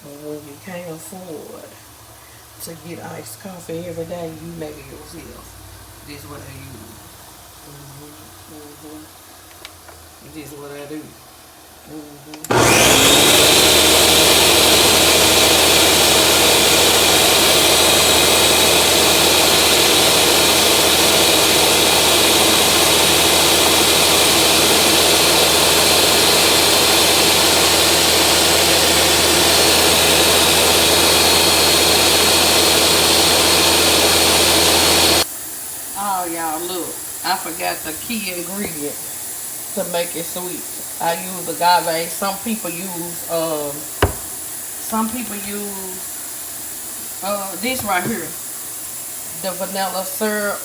And when you can't afford to get iced coffee every day, you make it yourself. This is what I use. This is what I do. Oh, y'all, look. I forgot the key ingredient to make it sweet. I use agave. Some people use this right here. The vanilla syrup.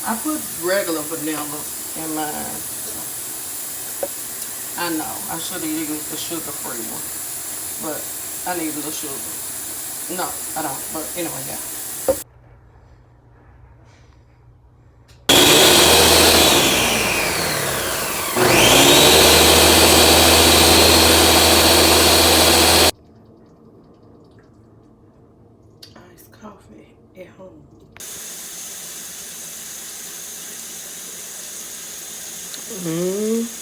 I put regular vanilla in mine. I know. I should have used the sugar-free one. But I need a little sugar. No, I don't. But anyway, yeah. Iced coffee at home. Mm-hmm.